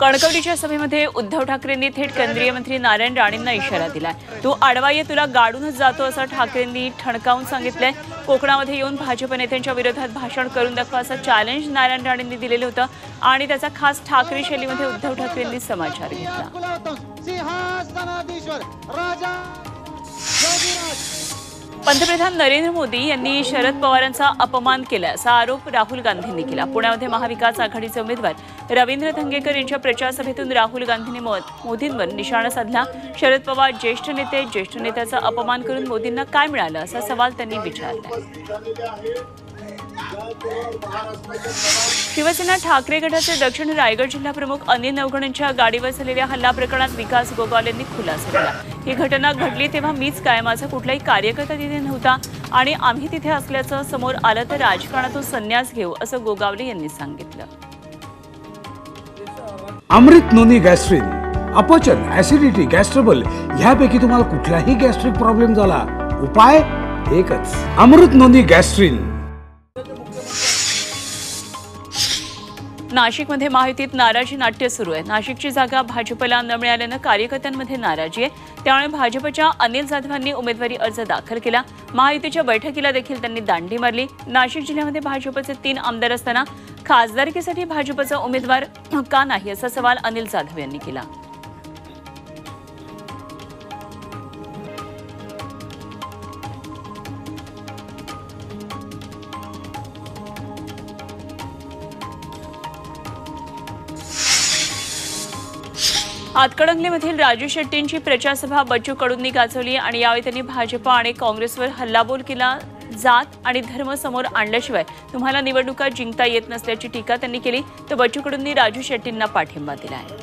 कणकवलीच्या सभेमध्ये उद्धव ठाकरेंनी थेट केंद्रीय मंत्री नारायण राणेंना इशारा दिलाय। तू आडवा ये, तुला गाडूनच जातो असं ठाकरेंनी ठणकावून सांगितलंय। कोकणामध्ये येऊन भाजप नेत्यांच्या विरोधात भाषण करून दाखवा असं चॅलेंज नारायण राणेंनी दिलेलं होतं आणि त्याचा खास ठाकरे शैलीमध्ये उद्धव ठाकरेंनी समाचार घेतला। पंतप्रधान नरेंद्र मोदी यांनी शरद पवारांचा अपमान केला असा आरोप राहुल गांधींनी केला। पुण्यामध्ये महाविकास आघाडीचे उमेदवार रवींद्र धंगेकर यांच्या प्रचारसभेतून राहुल गांधींनी मोदींवर निशाणा साधला। शरद पवार ज्येष्ठ नेत्याचा अपमान करून मोदींना काय मिळालं असा सवाल त्यांनी विचारला। शिवसेना ठाकरे गटाचे दक्षिण रायगड जिल्हा प्रमुख अनिल नवघणेंच्या गाडीवर झालेल्या हल्ला प्रकरणात विकास गोगावले यांनी खुलासा केला। ही घटना घडली तेव्हा मीच काय, माझा कुठलाही कार्यकर्ता तिथे नव्हता आणि आम्ही तिथे असल्याचं समोर आलं तर राजकारणातून संन्यास घेऊ असं गोगावले यांनी सांगितलं। अमृत नोनी गॅस्ट्रिन, अपचन, ऍसिडिटी, गॅस्ट्रबल ह्यापैकी तुम्हाला कुठलाही गॅस्ट्रिक प्रॉब्लेम झाला, उपाय एकच, अमृत नोनी गॅस्ट्रिन। नाशिकमध्ये महायुतीत नाराजी नाट्य सुरू आहे। नाशिकची जागा भाजपला न मिळाल्यानं कार्यकर्त्यांमध्ये नाराजी आहे। त्यामुळे भाजपच्या अनिल जाधवांनी उमेदवारी अर्ज दाखल केला। महायुतीच्या बैठकीला देखील त्यांनी दांडी मारली। नाशिक जिल्ह्यामध्ये भाजपचे 3 आमदार असताना खासदारकीसाठी भाजपचा उमेदवार का नाही असा सवाल अनिल जाधव यांनी केला। हातकणंगलेमधील राजू शेट्टींची प्रचारसभा बच्चू कडूंनी गाजवली आणि यावेळी त्यांनी भाजप आणि काँग्रेसवर हल्लाबोल केला। जात आणि धर्म समोर आणल्याशिवाय तुम्हाला निवडणुका जिंकता येत नसल्याची टीका त्यांनी केली। तर बच्चू कडूंनी राजू शेट्टींना पाठिंबा दिला आहे।